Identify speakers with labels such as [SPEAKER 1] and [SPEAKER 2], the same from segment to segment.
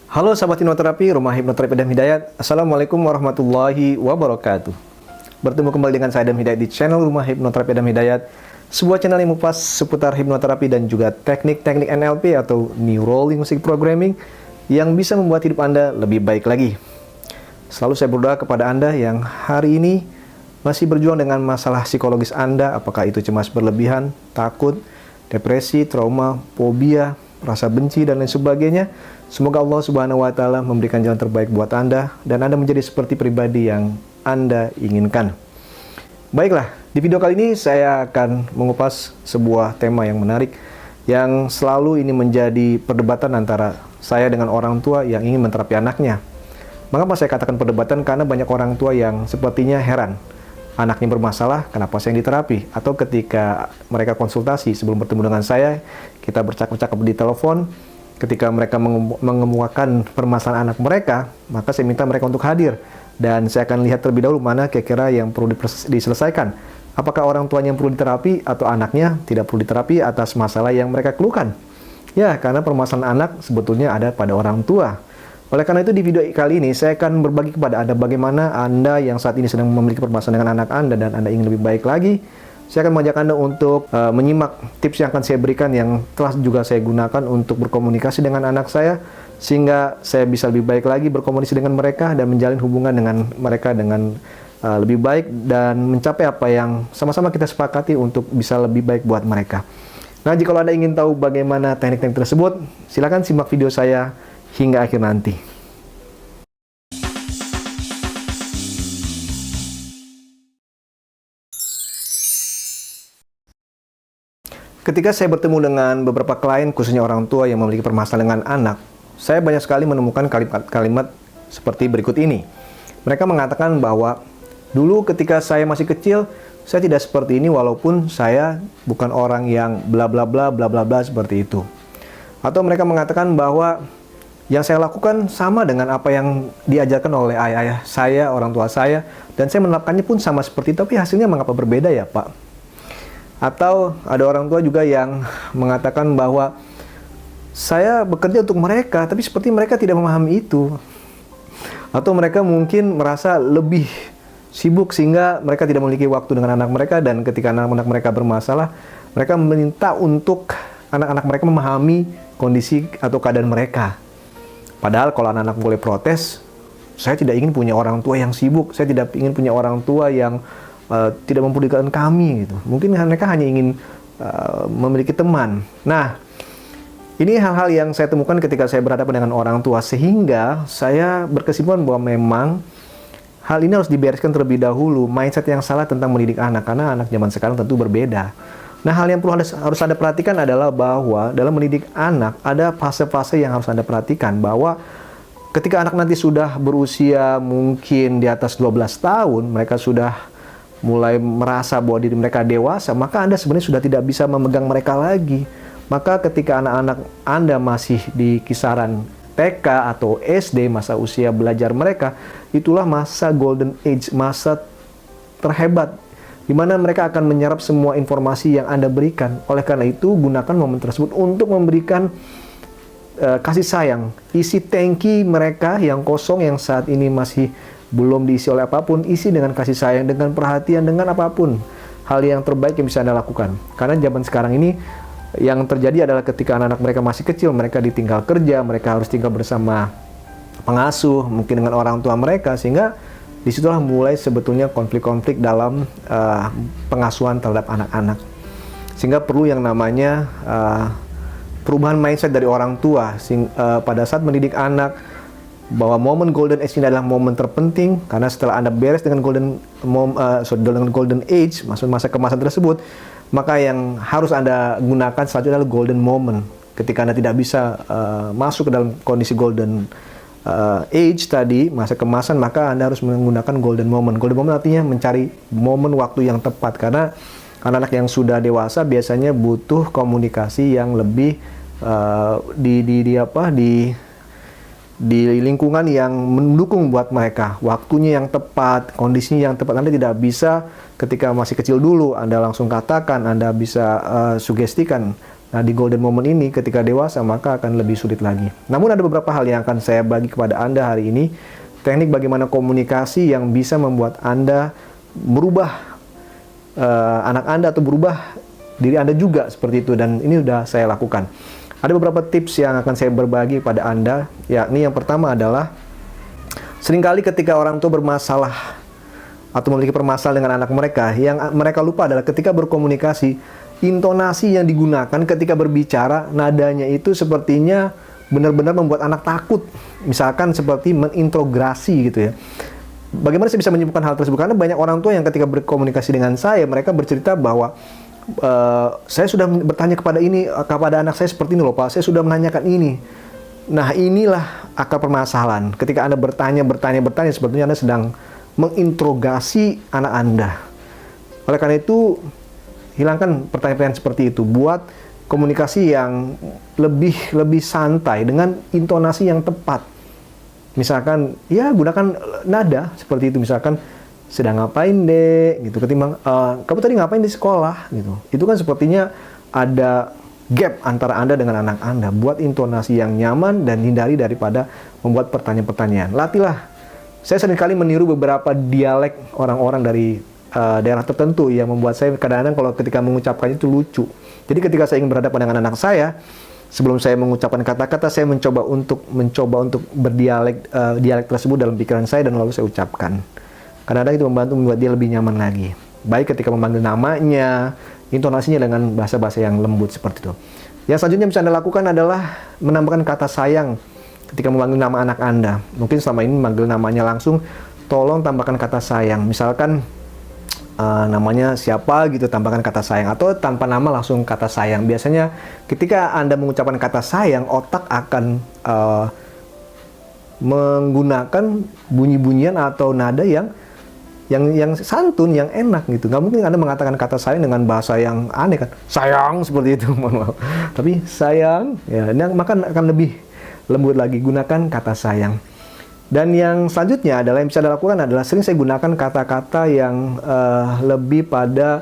[SPEAKER 1] Halo sahabat hipnoterapi, Rumah Hipnoterapi Adam Hidayat. Assalamualaikum warahmatullahi wabarakatuh. Bertemu kembali dengan saya Adam Hidayat di channel Rumah Hipnoterapi Adam Hidayat, sebuah channel yang mengupas seputar hipnoterapi dan juga teknik-teknik NLP atau Neuro Linguistic Programming yang bisa membuat hidup Anda lebih baik lagi. Selalu saya berdoa kepada Anda yang hari ini masih berjuang dengan masalah psikologis Anda, apakah itu cemas berlebihan, takut, depresi, trauma, fobia, rasa benci, dan lain sebagainya. Semoga Allah Subhanahu wa Ta'ala memberikan jalan terbaik buat Anda dan Anda menjadi seperti pribadi yang Anda inginkan. Baiklah, di video kali ini saya akan mengupas sebuah tema yang menarik yang selalu ini menjadi perdebatan antara saya dengan orang tua yang ingin menterapi anaknya. Mengapa saya katakan perdebatan? Karena banyak orang tua yang sepertinya heran. Anaknya bermasalah, kenapa saya yang diterapi? Atau ketika mereka konsultasi sebelum bertemu dengan saya, kita bercakap-cakap di telepon. Ketika mereka mengemukakan permasalahan anak mereka, maka saya minta mereka untuk hadir. Dan saya akan lihat terlebih dahulu mana kira-kira yang perlu diselesaikan. Apakah orang tuanya yang perlu diterapi atau anaknya tidak perlu diterapi atas masalah yang mereka keluhkan. Ya, karena permasalahan anak sebetulnya ada pada orang tua. Oleh karena itu di video kali ini saya akan berbagi kepada Anda bagaimana Anda yang saat ini sedang memiliki permasalahan dengan anak Anda dan Anda ingin lebih baik lagi. Saya akan mengajak Anda untuk menyimak tips yang akan saya berikan yang telah juga saya gunakan untuk berkomunikasi dengan anak saya, sehingga saya bisa lebih baik lagi berkomunikasi dengan mereka dan menjalin hubungan dengan mereka dengan lebih baik dan mencapai apa yang sama-sama kita sepakati untuk bisa lebih baik buat mereka. Nah, jika Anda ingin tahu bagaimana teknik-teknik tersebut, silakan simak video saya hingga akhir nanti. Ketika saya bertemu dengan beberapa klien, khususnya orang tua yang memiliki permasalahan dengan anak, saya banyak sekali menemukan kalimat-kalimat seperti berikut ini. Mereka mengatakan bahwa, dulu ketika saya masih kecil, saya tidak seperti ini walaupun saya bukan orang yang bla bla bla bla bla bla seperti itu. Atau mereka mengatakan bahwa yang saya lakukan sama dengan apa yang diajarkan oleh ayah saya, orang tua saya, dan saya menerapkannya pun sama seperti itu, tapi hasilnya mengapa berbeda ya Pak? Atau ada orang tua juga yang mengatakan bahwa saya bekerja untuk mereka, tapi seperti mereka tidak memahami itu. Atau mereka mungkin merasa lebih sibuk sehingga mereka tidak memiliki waktu dengan anak mereka, dan ketika anak-anak mereka bermasalah, mereka meminta untuk anak-anak mereka memahami kondisi atau keadaan mereka. Padahal kalau anak-anak boleh protes, saya tidak ingin punya orang tua yang sibuk, saya tidak ingin punya orang tua yang tidak mempedulikan kami gitu. Mungkin mereka hanya ingin memiliki teman. Nah, ini hal-hal yang saya temukan ketika saya berhadapan dengan orang tua, sehingga saya berkesimpulan bahwa memang hal ini harus dibereskan terlebih dahulu. Mindset yang salah tentang mendidik anak, karena anak zaman sekarang tentu berbeda. Nah, hal yang harus Anda perhatikan adalah bahwa dalam mendidik anak ada fase-fase yang harus Anda perhatikan, bahwa ketika anak nanti sudah berusia mungkin di atas 12 tahun, mereka sudah mulai merasa bahwa diri mereka dewasa, maka Anda sebenarnya sudah tidak bisa memegang mereka lagi. Maka ketika anak-anak Anda masih di kisaran TK atau SD, masa usia belajar mereka, itulah masa golden age, masa terhebat, di mana mereka akan menyerap semua informasi yang Anda berikan. Oleh karena itu, gunakan momen tersebut untuk memberikan kasih sayang. Isi tangki mereka yang kosong, yang saat ini masih belum diisi oleh apapun, isi dengan kasih sayang, dengan perhatian, dengan apapun. Hal yang terbaik yang bisa Anda lakukan. Karena zaman sekarang ini, yang terjadi adalah ketika anak-anak mereka masih kecil, mereka ditinggal kerja, mereka harus tinggal bersama pengasuh, mungkin dengan orang tua mereka, sehingga disitulah mulai sebetulnya konflik-konflik dalam pengasuhan terhadap anak-anak. Sehingga perlu yang namanya perubahan mindset dari orang tua pada saat mendidik anak, bahwa momen golden age ini adalah momen terpenting, karena setelah Anda beres dengan golden age, maksud masa kemasan tersebut, maka yang harus Anda gunakan selanjutnya adalah golden moment. Ketika Anda tidak bisa masuk ke dalam kondisi golden age tadi, masa kemasan, maka Anda harus menggunakan golden moment. Golden moment artinya mencari momen waktu yang tepat, karena anak-anak yang sudah dewasa biasanya butuh komunikasi yang lebih di lingkungan yang mendukung buat mereka, waktunya yang tepat, kondisinya yang tepat. Anda tidak bisa ketika masih kecil dulu Anda langsung katakan, Anda bisa sugestikan Nah, di golden moment ini ketika dewasa maka akan lebih sulit lagi. Namun ada beberapa hal yang akan saya bagi kepada Anda hari ini. Teknik bagaimana komunikasi yang bisa membuat Anda berubah anak Anda atau berubah diri Anda juga seperti itu. Dan ini sudah saya lakukan. Ada beberapa tips yang akan saya berbagi pada Anda. Yakni yang pertama adalah seringkali ketika orang tua bermasalah atau memiliki permasalahan dengan anak mereka, yang mereka lupa adalah ketika berkomunikasi, intonasi yang digunakan ketika berbicara, nadanya itu sepertinya benar-benar membuat anak takut. Misalkan seperti mengintrogasi gitu ya. Bagaimana saya bisa menyebutkan hal tersebut? Karena banyak orang tua yang ketika berkomunikasi dengan saya, mereka bercerita bahwa saya sudah bertanya kepada anak saya seperti ini loh Pak, saya sudah menanyakan ini. Nah, inilah akar permasalahan. Ketika Anda bertanya, sebetulnya Anda sedang menginterogasi anak Anda. Oleh karena itu, hilangkan pertanyaan-pertanyaan seperti itu. Buat komunikasi yang lebih santai dengan intonasi yang tepat. Misalkan, ya gunakan nada seperti itu. Misalkan, sedang ngapain dek? Gitu. Ketimbang, kamu tadi ngapain di sekolah? Gitu. Itu kan sepertinya ada gap antara Anda dengan anak Anda. Buat intonasi yang nyaman dan hindari daripada membuat pertanyaan-pertanyaan. Latihlah. Saya seringkali meniru beberapa dialek orang-orang dari daerah tertentu yang membuat saya kadang-kadang kalau ketika mengucapkannya itu lucu. Jadi ketika saya ingin berhadapan dengan anak saya, sebelum saya mengucapkan kata-kata, saya mencoba untuk berdialek dialek tersebut dalam pikiran saya dan lalu saya ucapkan. Kadang-kadang itu membuat dia lebih nyaman lagi. Baik ketika memanggil namanya, intonasinya dengan bahasa-bahasa yang lembut seperti itu. Yang selanjutnya bisa Anda lakukan adalah menambahkan kata sayang ketika memanggil nama anak Anda. Mungkin selama ini memanggil namanya langsung, tolong tambahkan kata sayang. Misalkan namanya siapa gitu, tambahkan kata sayang. Atau tanpa nama langsung kata sayang. Biasanya ketika Anda mengucapkan kata sayang, otak akan menggunakan bunyi-bunyian atau nada yang santun, yang enak gitu. Nggak mungkin Anda mengatakan kata sayang dengan bahasa yang aneh kan. Sayang seperti itu. Tapi sayang, ya, maka akan lebih lembut lagi. Gunakan kata sayang. Dan yang selanjutnya adalah yang bisa dilakukan adalah sering saya gunakan kata-kata yang lebih pada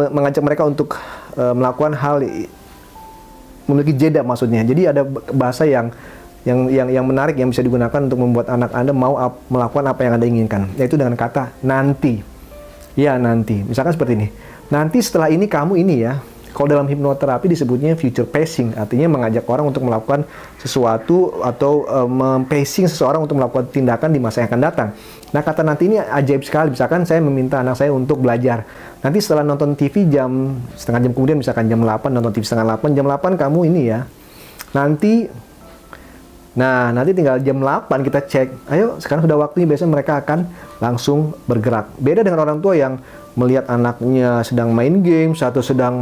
[SPEAKER 1] mengajak mereka untuk melakukan hal memiliki jeda maksudnya. Jadi ada bahasa yang menarik yang bisa digunakan untuk membuat anak Anda mau melakukan apa yang Anda inginkan, yaitu dengan kata nanti. Ya, nanti. Misalkan seperti ini. Nanti setelah ini kamu ini ya. Kalau dalam hipnoterapi disebutnya future pacing, artinya mengajak orang untuk melakukan sesuatu atau mempacing seseorang untuk melakukan tindakan di masa yang akan datang. Nah, kata nanti ini ajaib sekali. Misalkan saya meminta anak saya untuk belajar. Nanti setelah nonton TV setengah jam kemudian, misalkan jam 8, nonton TV setengah 8, jam 8 kamu ini ya. Nanti tinggal jam 8 kita cek. Ayo, sekarang sudah waktunya, biasanya mereka akan langsung bergerak. Beda dengan orang tua yang melihat anaknya sedang main game, atau sedang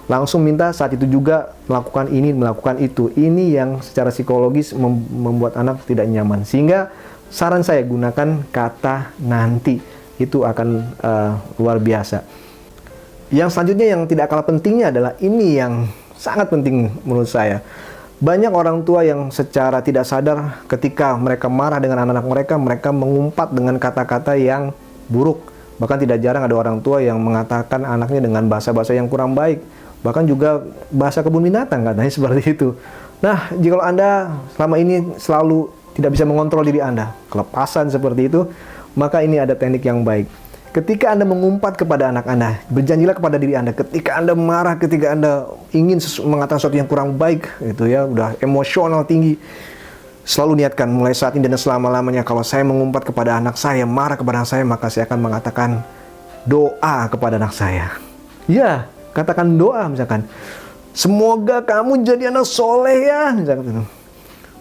[SPEAKER 1] langsung minta saat itu juga melakukan ini, melakukan itu. Ini yang secara psikologis membuat anak tidak nyaman. Sehingga saran saya gunakan kata nanti. Itu akan luar biasa. Yang selanjutnya yang tidak kalah pentingnya adalah ini yang sangat penting menurut saya. Banyak orang tua yang secara tidak sadar ketika mereka marah dengan anak-anak mereka mengumpat dengan kata-kata yang buruk. Bahkan tidak jarang ada orang tua yang mengatakan anaknya dengan bahasa-bahasa yang kurang baik. Bahkan juga bahasa kebun binatang katanya seperti itu. Nah, jika Anda selama ini selalu tidak bisa mengontrol diri Anda, kelepasan seperti itu, maka ini ada teknik yang baik. Ketika Anda mengumpat kepada anak Anda, berjanjilah kepada diri Anda. Ketika Anda marah, ketika Anda ingin mengatakan sesuatu yang kurang baik, itu ya, udah emosional tinggi, selalu niatkan mulai saat ini dan selama-lamanya, kalau saya mengumpat kepada anak saya, marah kepada anak saya, maka saya akan mengatakan doa kepada anak saya. Ya, katakan doa misalkan. Semoga kamu jadi anak soleh ya. Misalkan.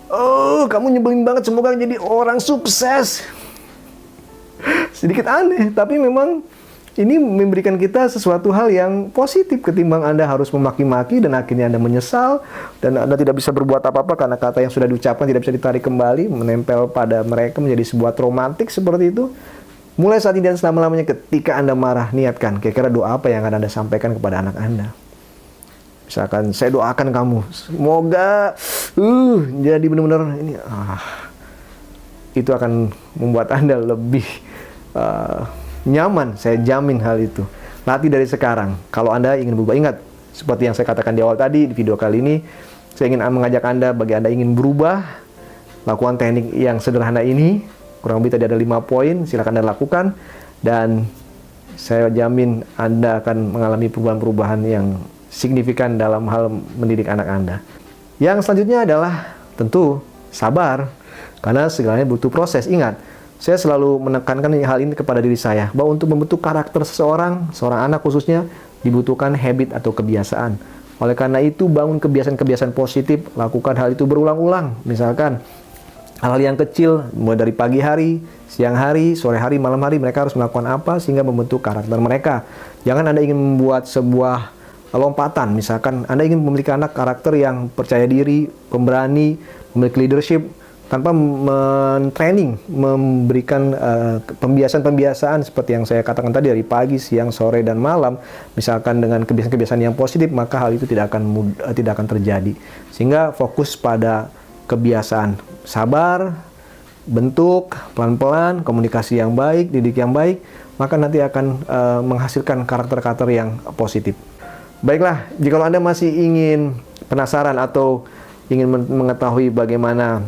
[SPEAKER 1] Oh, kamu nyebelin banget, semoga jadi orang sukses. Sedikit aneh, tapi memang ini memberikan kita sesuatu hal yang positif ketimbang Anda harus memaki-maki dan akhirnya Anda menyesal dan Anda tidak bisa berbuat apa-apa karena kata yang sudah diucapkan tidak bisa ditarik kembali, menempel pada mereka menjadi sebuah traumatik seperti itu. Mulai saat ini dan selama-lamanya ketika Anda marah, niatkan kira-kira doa apa yang akan Anda sampaikan kepada anak Anda. Misalkan, saya doakan kamu semoga jadi benar-benar ini itu akan membuat Anda lebih nyaman, saya jamin hal itu. Latih dari sekarang. Kalau Anda ingin berubah, ingat, Seperti yang saya katakan di awal tadi, di video kali ini, saya ingin mengajak Anda, bagi Anda ingin berubah, lakukan teknik yang sederhana ini. Kurang lebih tadi ada 5 poin, silakan Anda lakukan. Dan saya jamin Anda akan mengalami perubahan-perubahan yang signifikan dalam hal mendidik anak Anda. Yang selanjutnya adalah tentu sabar, karena segalanya butuh proses. Ingat, saya selalu menekankan hal ini kepada diri saya, bahwa untuk membentuk karakter seorang anak khususnya, dibutuhkan habit atau kebiasaan. Oleh karena itu, bangun kebiasaan-kebiasaan positif, lakukan hal itu berulang-ulang. Misalkan, hal-hal yang kecil, mulai dari pagi hari, siang hari, sore hari, malam hari, mereka harus melakukan apa sehingga membentuk karakter mereka. Jangan Anda ingin membuat sebuah lompatan, misalkan Anda ingin memiliki anak karakter yang percaya diri, pemberani, memiliki leadership, tanpa men-training, memberikan pembiasaan-pembiasaan seperti yang saya katakan tadi dari pagi, siang, sore, dan malam, misalkan dengan kebiasaan-kebiasaan yang positif, maka hal itu tidak akan terjadi. Sehingga fokus pada kebiasaan, sabar, bentuk, pelan-pelan, komunikasi yang baik, didik yang baik, maka nanti akan menghasilkan karakter-karakter yang positif. Baiklah, jika Anda masih ingin penasaran atau ingin mengetahui bagaimana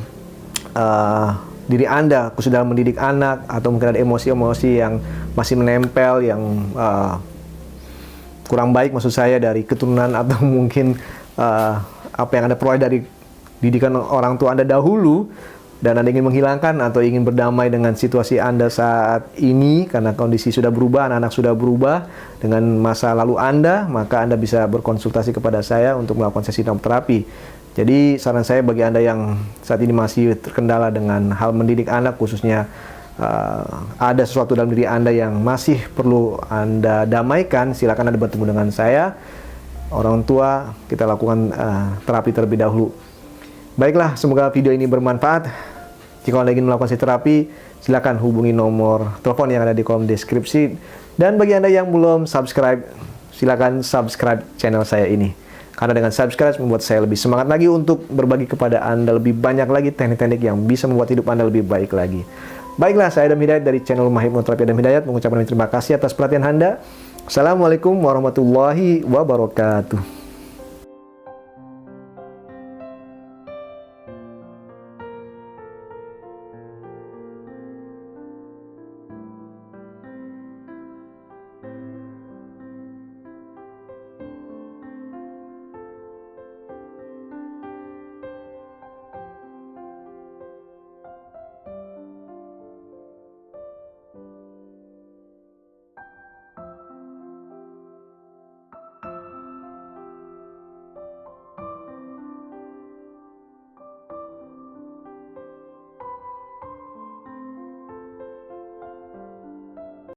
[SPEAKER 1] diri Anda khusus dalam mendidik anak, atau mungkin ada emosi-emosi yang masih menempel, yang kurang baik maksud saya dari keturunan, atau mungkin apa yang Anda peroleh dari didikan orang tua Anda dahulu, dan Anda ingin menghilangkan atau ingin berdamai dengan situasi Anda saat ini karena kondisi sudah berubah, anak-anak sudah berubah dengan masa lalu Anda, maka Anda bisa berkonsultasi kepada saya untuk melakukan sesi terapi. Jadi saran saya bagi Anda yang saat ini masih terkendala dengan hal mendidik anak, khususnya ada sesuatu dalam diri Anda yang masih perlu Anda damaikan, silakan Anda bertemu dengan saya, orang tua, kita lakukan terapi terlebih dahulu. Baiklah, semoga video ini bermanfaat. Jika Anda ingin melakukan sesi terapi, silakan hubungi nomor telepon yang ada di kolom deskripsi. Dan bagi Anda yang belum subscribe, silakan subscribe channel saya ini. Karena dengan subscribe membuat saya lebih semangat lagi untuk berbagi kepada Anda lebih banyak lagi teknik-teknik yang bisa membuat hidup Anda lebih baik lagi. Baiklah, saya Adam Hidayat dari channel Rumah Hipnoterapi Adam Hidayat mengucapkan terima kasih atas perhatian Anda. Assalamualaikum warahmatullahi wabarakatuh.